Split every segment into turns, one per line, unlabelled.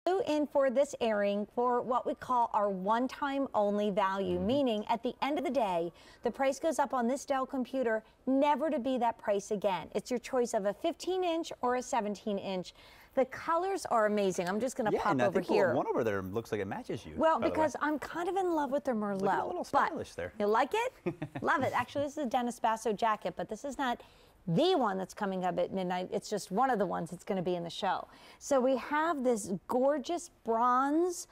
In for this airing for what we call our one-time only value, meaning at the end of the day, the price goes up on this Dell computer, never to be that price again. It's your choice of a 15-inch or a 17-inch. The colors are amazing. I'm just going to pop over here.
One over there looks like it matches you.
Well, because I'm kind of in love with the Merlot.
Look, a little stylish there.
You like it? Love it. Actually, this is a Dennis Basso jacket, but this is not the one that's coming up at midnight. It's just one of the ones that's going to be in the show. So we have this gorgeous bronze.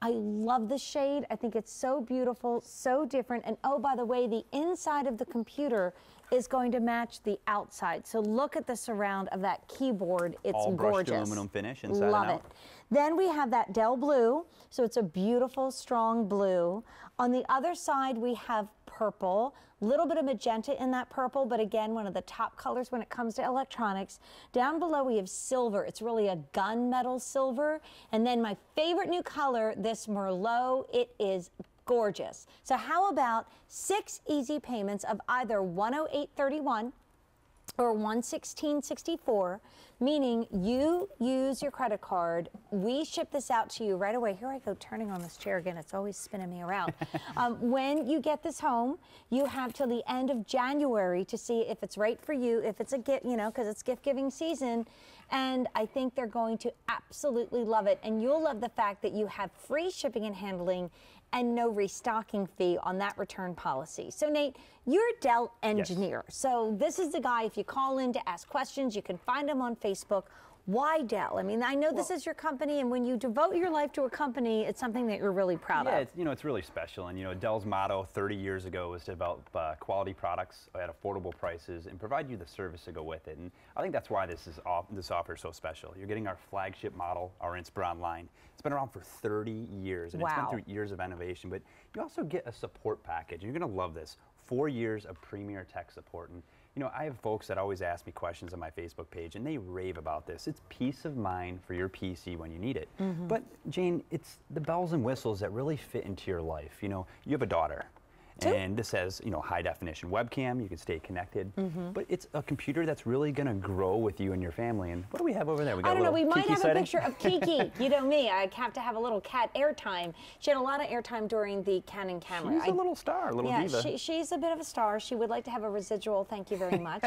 I love the shade. I think it's so beautiful, so different. And oh, by the way, the inside of the computer is going to match the outside. So look at the surround of that keyboard. It's
all
gorgeous.
Brushed aluminum finish inside
Love
and out.
it. Then we have that Dell blue. So it's a beautiful, strong blue. On the other side, we have purple, a little bit of magenta in that purple, but again, one of the top colors when it comes to electronics. Down below, we have silver. It's really a gunmetal silver. And then my favorite new color, this Merlot, it is gorgeous. So how about 6 easy payments of either $108.31 or $116.64, meaning you use your credit card. We ship this out to you right away. Here I go turning on this chair again. It's always spinning me around. When you get this home, you have till the end of January to see if it's right for you, if it's a gift, you know, because it's gift giving season. And I think they're going to absolutely love it. And you'll love the fact that you have free shipping and handling and no restocking fee on that return policy. So Nate, you're a Dell engineer. Yes. So this is the guy, if you call in to ask questions, you can find him on Facebook. Why Dell? I mean, I know this is your company, and when you devote your life to a company, it's something that you're really proud of.
Yeah, it's, you know, it's really special. And, you know, Dell's motto 30 years ago was to develop quality products at affordable prices and provide you the service to go with it. And I think that's why this offer is so special. You're getting our flagship model, our Inspira line. It's been around for 30 years, and it's been through years of innovation. But you also get a support package. You're going to love this. 4 years of premier tech support. And you know, I have folks that always ask me questions on my Facebook page, and they rave about this. It's peace of mind for your PC when you need it. But Jane, it's the bells and whistles that really fit into your life. You know, you have a daughter, and this has, you know, high definition webcam. You can stay connected, but it's a computer that's really going to grow with you and your family. And what do we have over there? We got
I don't know. We might have
setting?
a picture of Kiki. You know me. I have to have a little cat airtime. She had a lot of airtime during the Canon camera.
She's a little star, a little diva.
She's a bit of a star. She would like to have a residual. Thank you very much.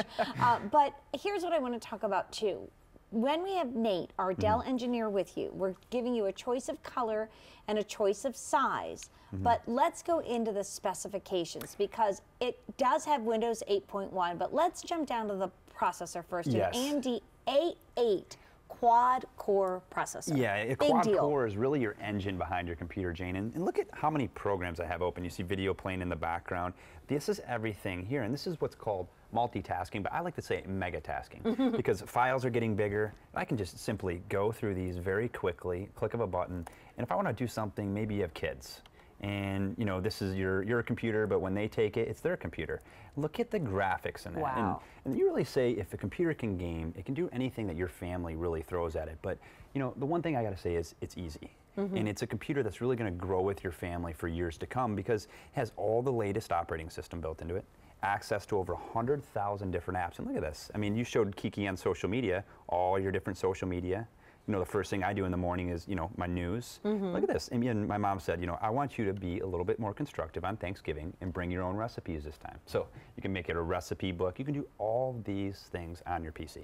But here's what I want to talk about too. When we have Nate, our Dell engineer, with you, we're giving you a choice of color and a choice of size. But let's go into the specifications, because it does have Windows 8.1. But let's jump down to the processor first. An AMD A8 quad-core processor.
Yeah, a quad-core is really your engine behind your computer, Jane. And look at how many programs I have open. You see video playing in the background. This is everything here, and this is what's called multitasking, but I like to say megatasking, because files are getting bigger. I can just simply go through these very quickly, click of a button, and if I want to do something, maybe you have kids, and you know, this is your computer, but when they take it, it's their computer. Look at the graphics in that.
Wow.
And you really say, if a computer can game, it can do anything that your family really throws at it. But you know, the one thing I got to say is it's easy. And it's a computer that's really going to grow with your family for years to come, because it has all the latest operating system built into it, access to over 100,000 different apps. And look at this. I mean, you showed Kiki on social media, all your different social media. You know, the first thing I do in the morning is, you know, my news. Look at this. And my mom said, you know, I want you to be a little bit more constructive on Thanksgiving and bring your own recipes this time. So you can make it a recipe book. You can do all these things on your PC.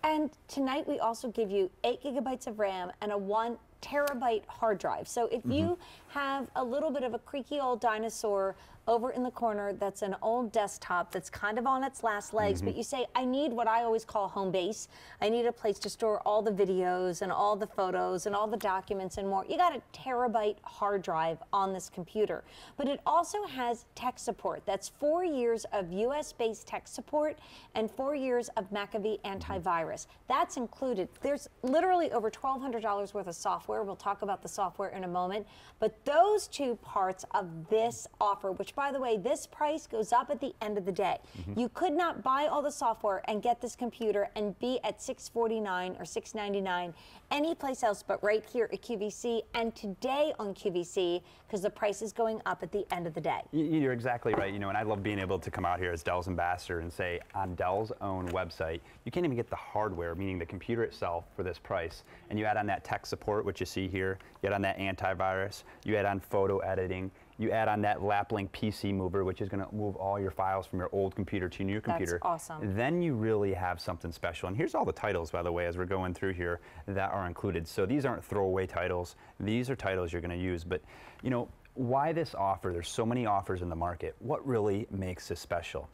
And
tonight we also give you 8 gigabytes of RAM and a 1 terabyte hard drive. So if you have a little bit of a creaky old dinosaur over in the corner that's an old desktop that's kind of on its last legs, but you say, I need what I always call home base. I need a place to store all the videos and all the photos and all the documents and more. You got a terabyte hard drive on this computer. But it also has tech support. That's 4 years of US-based tech support and 4 years of McAfee antivirus. That's included. There's literally over $1,200 worth of software. We'll talk about the software in a moment. But those two parts of this offer, which by the way, this price goes up at the end of the day. You could not buy all the software and get this computer and be at $649 or $699 anyplace else but right here at QVC, and today on QVC, because the price is going up at the end of the day.
You're exactly right. You know, and I love being able to come out here as Dell's ambassador and say, on Dell's own website, you can't even get the hardware, meaning the computer itself, for this price, and you add on that tech support, which that you see here. You add on that antivirus. You add on photo editing. You add on that Lap-Link PC mover, which is going to move all your files from your old computer to your new computer.
That's awesome.
Then you really have something special. And here's all the titles, by the way, as we're going through here that are included. So these aren't throwaway titles. These are titles you're going to use. But, you know, why this offer? There's so many offers in the market. What really makes this special?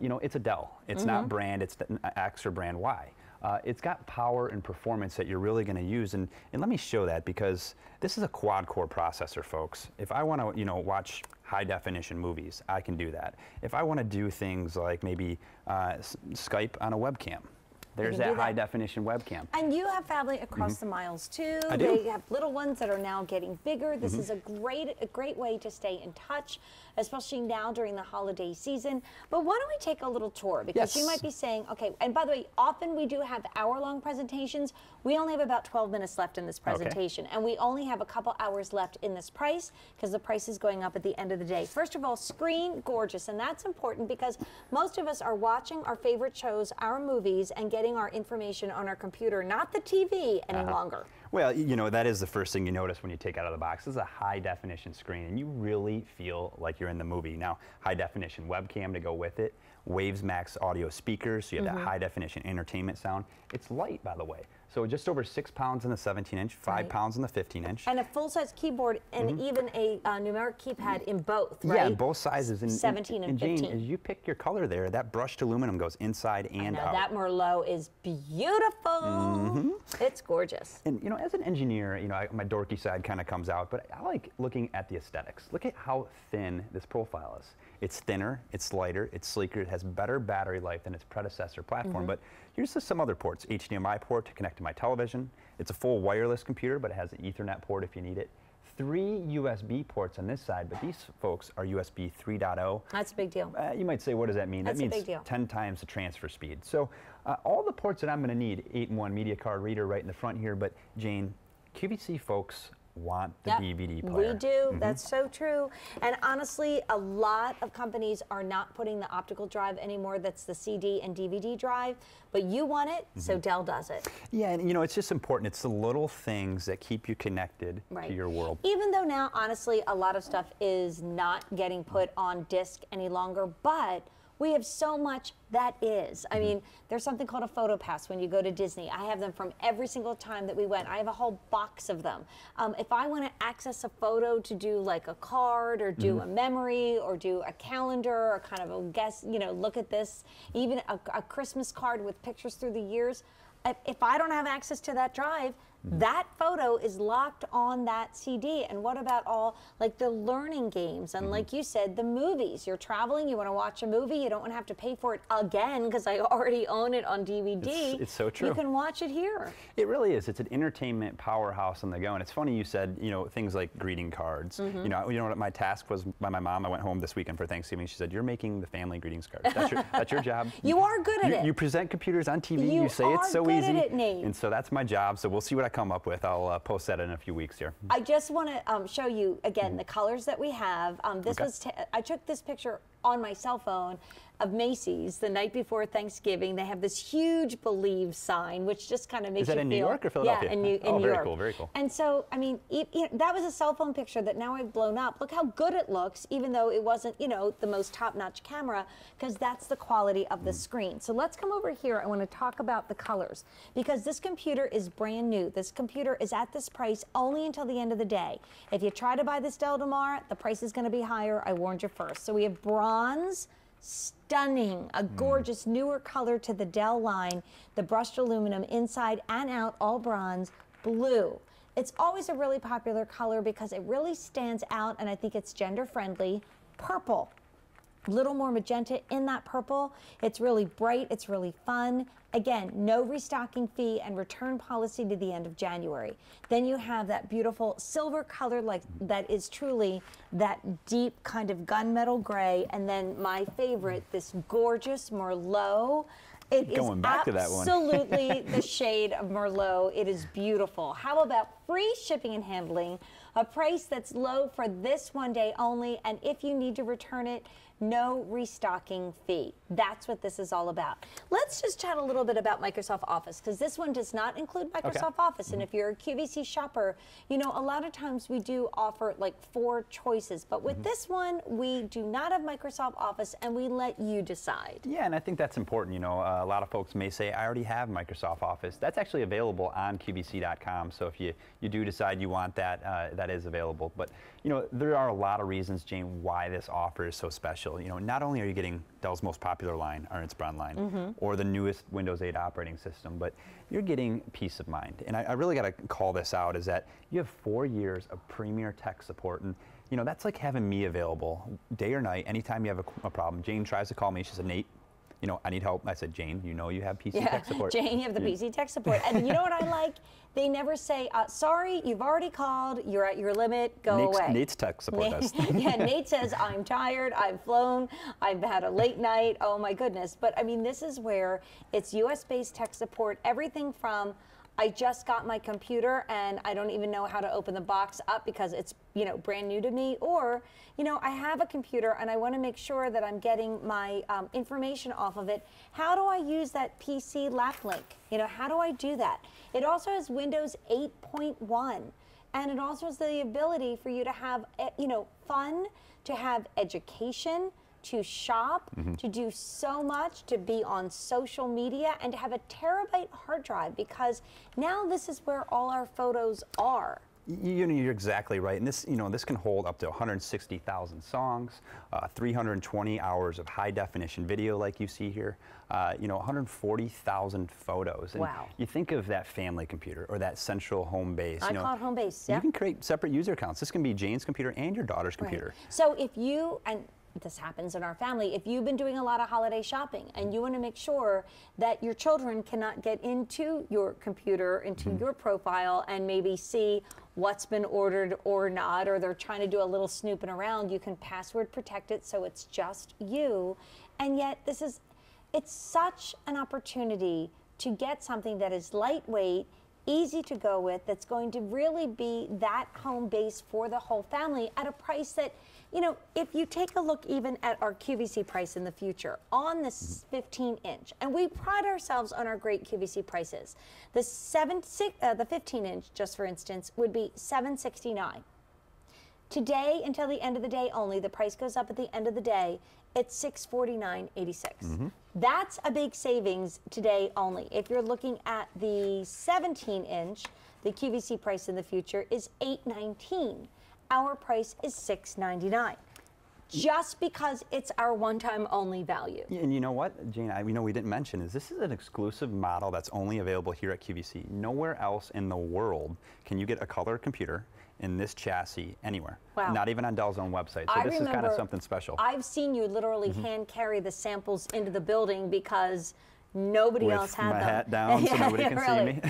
You know, it's a Dell. It's not brand. It's the extra brand. Why? It's got power and performance that you're really going to use, and let me show that, because this is a quad-core processor, folks. If I want to, you know, watch high-definition movies, I can do that. If I want to do things like maybe Skype on a webcam, there's that high-definition webcam.
And you have family across the miles too.
I do.
They have little ones that are now getting bigger. This is a great way to stay in touch, especially now during the holiday season. But why don't we take a little tour? Because you might be saying, okay, and by the way, often we do have hour-long presentations. We only have about 12 minutes left in this presentation, and we only have a couple hours left in this price, because the price is going up at the end of the day. First of all, screen gorgeous, and that's important because most of us are watching our favorite shows, our movies, and getting our information on our computer, not the TV any longer.
Well, you know, that is the first thing you notice when you take it out of the box. This is a high-definition screen, and you really feel like you're in the movie. Now, high-definition webcam to go with it, Waves Max audio speakers, so you have that high-definition entertainment sound. It's light, by the way. So just over 6 pounds in the 17-inch, 5 pounds in the 15-inch.
And a full-size keyboard and even a numeric keypad in both, right?
Yeah, in both sizes. And,
17 and 15.
Jane, as you pick your color there, that brushed aluminum goes inside and out.
That Merlot is beautiful. It's gorgeous.
And, you know, as an engineer, you know, my dorky side kind of comes out, but I like looking at the aesthetics. Look at how thin this profile is. It's thinner, it's lighter, it's sleeker, it has better battery life than its predecessor platform. But here's just some other ports. HDMI port to connect to my television. It's a full wireless computer, but it has an Ethernet port if you need it. 3 USB ports on this side, but these folks are USB 3.0.
That's a big deal.
You might say, what does that mean?
That's
that means
a big deal.
10 times the transfer speed. So all the ports that I'm going to need, 8-in-1 media card reader right in the front here, but Jane, QVC folks want the DVD player.
We do. That's so true. And honestly, a lot of companies are not putting the optical drive anymore. That's the CD and DVD drive. But you want it, so Dell does it.
Yeah, and you know, it's just important. It's the little things that keep you connected to your world.
Even though now, honestly, a lot of stuff is not getting put on disc any longer, but we have so much that is. I mean, there's something called a photo pass when you go to Disney. I have them from every single time that we went. I have a whole box of them. If I want to access a photo to do like a card or do a memory or do a calendar or kind of a guess, you know, look at this, even a Christmas card with pictures through the years, if I don't have access to that drive, that photo is locked on that CD. And what about all like the learning games and like you said, the movies? You're traveling, you want to watch a movie, you don't want to have to pay for it again because I already own it on DVD.
It's so true.
You can watch it here.
It really is. It's an entertainment powerhouse on the go. And it's funny you said, you know, things like greeting cards. You know what my task was by my mom? I went home this weekend for Thanksgiving. She said, "You're making the family greetings cards. That's your job.
You are good at it.
You present computers on TV. You say it's so easy.
Good at it, Nate.
And so that's my job. So we'll see what I come up with. I'll post that in a few weeks here.
I just want to show you again the colors that we have. This was I took this picture on my cell phone of Macy's the night before Thanksgiving. They have this huge Believe sign, which just kind of makes you feel.
Is that in New York or Philadelphia?
Yeah, in New
very
York.
Cool, very cool.
And so, I mean, that was a cell phone picture that now I've blown up. Look how good it looks, even though it wasn't, you know, the most top-notch camera, because that's the quality of the screen. So let's come over here. I want to talk about the colors, because this computer is brand new. This computer is at this price only until the end of the day. If you try to buy this Dell tomorrow, the price is going to be higher. I warned you first. So we have bronze, stunning, a gorgeous newer color to the Dell line, the brushed aluminum inside and out, all bronze, blue. It's always a really popular color because it really stands out, and I think it's gender friendly. Purple, a little more magenta in that purple. It's really bright, it's really fun. Again, no restocking fee and return policy to the end of January. Then you have that beautiful silver color, like that is truly that deep kind of gunmetal gray. And then my favorite, this gorgeous Merlot. It is
Going back to that one.
absolutely the shade of Merlot. It is beautiful. How about free shipping and handling, a price that's low for this one day only, and if you need to return it, no restocking fee. That's what this is all about. Let's just chat a little bit about Microsoft Office, because this one does not include Microsoft Office. And if you're a QVC shopper, you know, a lot of times we do offer like 4 choices, but with this one, we do not have Microsoft Office, and we let you decide.
Yeah, and I think that's important. You know, a lot of folks may say, I already have Microsoft Office. That's actually available on QVC.com. So if you do decide you want that, that is available. But, you know, there are a lot of reasons, Jane, why this offer is so special. You know, not only are you getting Dell's most popular line, our Inspiron line, or the newest Windows 8 operating system, but you're getting peace of mind. And I really got to call this out, is that you have 4 years of premier tech support. And, you know, that's like having me available day or night, anytime you have a problem. Jane tries to call me. She said, Nate, you know, I need help. I said, Jane, you know you have PC tech support.
Jane, you have the PC tech support. And you know what I like? They never say, sorry, you've already called, you're at your limit, go away.
Nate's tech support does.
Yeah, Nate says, I'm tired, I've flown, I've had a late night, oh my goodness. But I mean, this is where it's US-based tech support, everything from, I just got my computer and I don't even know how to open the box up because it's, you know, brand new to me, or, you know, I have a computer and I want to make sure that I'm getting my information off of it. How do I use that PC lap link? You know, how do I do that? It also has Windows 8.1, and it also has the ability for you to have, you know, fun, to have education, to shop, to do so much, to be on social media, and to have a terabyte hard drive, because now this is where all our photos are.
You know, you're exactly right, and this, you know, this can hold up to 160,000 songs, 320 hours of high-definition video, like you see here, you know, 140,000 photos. And
wow!
You think of that family computer or that central home base.
I call it home base. Yeah.
You can create separate user accounts. This can be Jane's computer and your daughter's computer.
Right. So if you, and this happens in our family, if you've been doing a lot of holiday shopping and you want to make sure that your children cannot get into your computer, into your profile, and maybe see what's been ordered or not, or they're trying to do a little snooping around, you can password protect it so it's just you. And yet this is, it's such an opportunity to get something that is lightweight, easy to go with, that's going to really be that home base for the whole family at a price that, you know, if you take a look even at our QVC price in the future on this 15-inch, and we pride ourselves on our great QVC prices. The 15-inch, just for instance, would be $769. Today, until the end of the day only, the price goes up at the end of the day, it's $649.86. That's a big savings today only. If you're looking at the 17-inch, the QVC price in the future is $819. Our price is $699, just because it's our one-time only value.
Yeah, and you know what, Jane, you know we didn't mention is this is an exclusive model that's only available here at QVC. Nowhere else in the world can you get a color computer in this chassis anywher.
Wow.
Not even on Dell's own website. So this is kind of something special.
I've seen you literally hand carry the samples into the building because nobody else had them.
With my hat down so nobody can see me.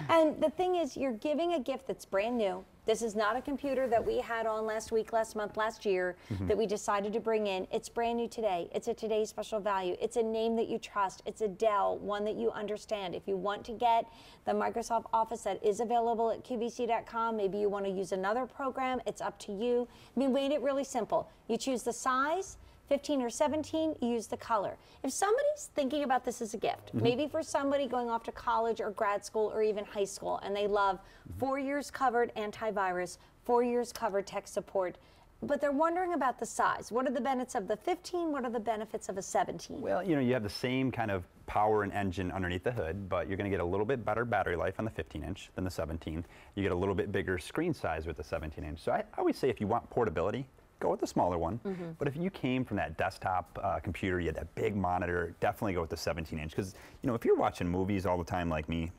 And the thing is, you're giving a gift that's brand new. This is not a computer that we had on last week, last month, last year that we decided to bring in. It's brand new today. It's a today's special value. It's a name that you trust. It's a Dell, one that you understand. If you want to get the Microsoft Office that is available at QVC.com, maybe you want to use another program, it's up to you. We made it really simple. You choose the size, 15 or 17, you use the color. If somebody's thinking about this as a gift, maybe for somebody going off to college or grad school or even high school, and they love 4 years covered antivirus, 4 years covered tech support, but they're wondering about the size. What are the benefits of the 15? What are the benefits of a 17?
Well, you know, you have the same kind of power and engine underneath the hood, but you're going to get a little bit better battery life on the 15-inch than the 17. You get a little bit bigger screen size with the 17-inch. So I always say if you want portability, go with the smaller one. But if you came from that desktop computer, you had that big monitor, definitely go with the 17-inch. Because, you know, if you're watching movies all the time like me,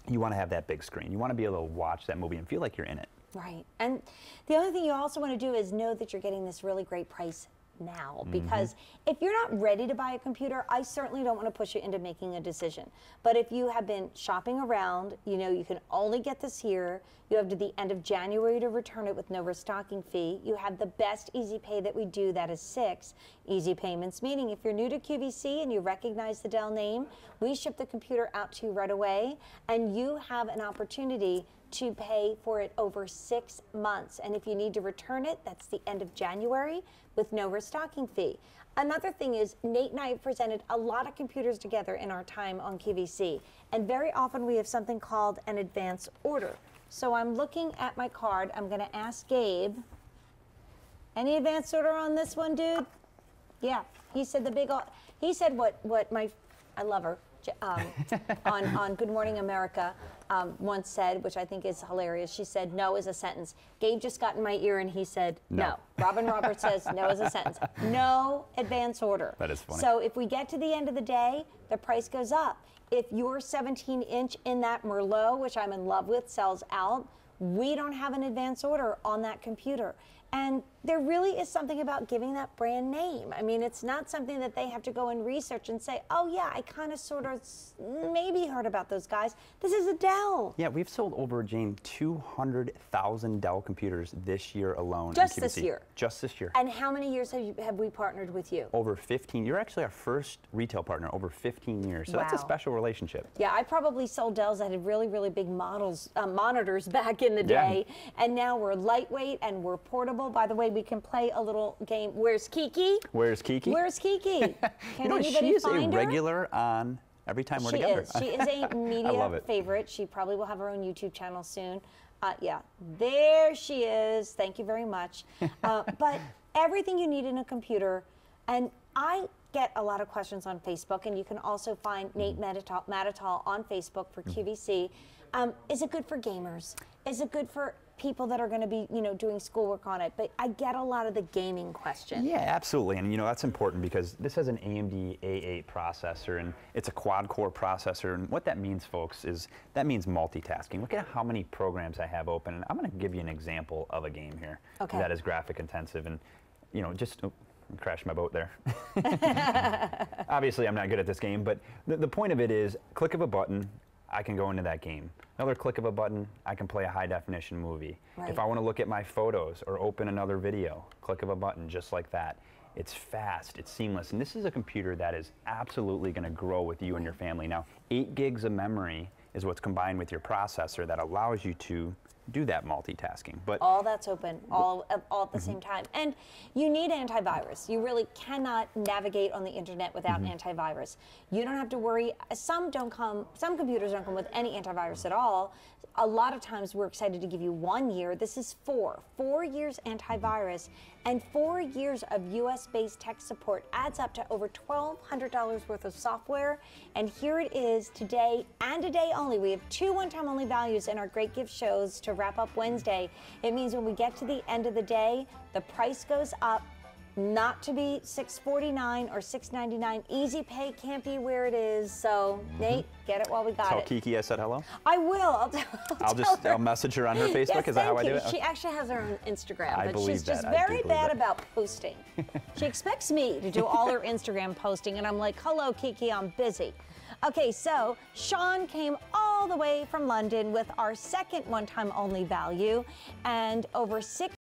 you want to have that big screen. You want to be able to watch that movie and feel like you're in it.
Right. And the other thing you also want to do is know that you're getting this really great price now, because if you're not ready to buy a computer, I certainly don't want to push you into making a decision. But if you have been shopping around, you know you can only get this here. You have to the end of January to return it with no restocking fee. You have the best easy pay that we do, that is 6 easy payments, meaning if you're new to QVC and you recognize the Dell name, we ship the computer out to you right away, and you have an opportunity to pay for it over 6 months. And if you need to return it, that's the end of January with no restocking fee. Another thing is, Nate and I have presented a lot of computers together in our time on QVC, and very often we have something called an advance order. So I'm looking at my card. I'm going to ask Gabe, any advance order on this one, dude? Yeah, he said he said what my, I love her, on Good Morning America once said, which I think is hilarious. She said, no is a sentence. Gabe just got in my ear and he said, no. Robin Roberts says, no is a sentence. No advance order.
That is funny.
So if we get to the end of the day, the price goes up. If your 17-inch in that Merlot, which I'm in love with, sells out, we don't have an advance order on that computer. And there really is something about giving that brand name. I mean, it's not something that they have to go and research and say, oh yeah, I kind of sort of maybe heard about those guys. This is a Dell.
Yeah, we've sold over, Jane, 200,000 Dell computers this year alone.
Just this year?
Just this year.
And how many years have we partnered with you?
Over 15. You're actually our first retail partner over 15 years. So
wow.
That's a special relationship.
Yeah, I probably sold Dells that had really, really big monitors back in the day. Yeah. And now we're lightweight and we're portable. By the way, we can play a little game. Where's Kiki?
Where's Kiki?
Where's Kiki? Can anybody
she is
find
a
her?
regular on every time we're together.
She is a media
I love it.
favorite. She probably will have her own YouTube channel soon. Yeah, there she is. Thank you very much. But everything you need in a computer, and I get a lot of questions on Facebook, and you can also find Nate Matatal on Facebook for QVC. Is it good for gamers? Is it good for people that are going to be, doing schoolwork on it? But I get a lot of the gaming questions.
Yeah, absolutely. And that's important because this has an AMD A8 processor and it's a quad-core processor. And what that means, folks, is that means multitasking. Look at how many programs I have open. And I'm going to give you an example of a game here that is graphic intensive. And, just crashed my boat there. Obviously, I'm not good at this game, but the point of it is, click of a button, I can go into that game. Another click of a button, I can play a high-definition movie. Right. If I want to look at my photos or open another video, click of a button, just like that. It's fast, it's seamless, and this is a computer that is absolutely going to grow with you and your family. Now, 8 gigs of memory is what's combined with your processor that allows you to do that multitasking. But
all that's open, all at the same time. And you need antivirus. You really cannot navigate on the internet without antivirus. You don't have to worry. Some computers don't come with any antivirus at all. A lot of times we're excited to give you 1 year. This is 4 years antivirus, and 4 years of US-based tech support adds up to over $1,200 worth of software. And here it is today, and today only. We have 2 one-time only values in our great gift shows to wrap up Wednesday. It means when we get to the end of the day, the price goes up, not to be $649 or $699. Easy pay can't be where it is. So Nate, get it while we got
Tell
it.
Kiki I said hello.
I will.
I'll message her on her Facebook.
Yes,
Is that how I do it?
She actually has her own Instagram,
I
but
believe
she's just
that.
very bad about posting. She expects me to do all her Instagram posting, and I'm like, hello, Kiki, I'm busy. Okay, so Sean came all the way from London with our second one-time only value, and over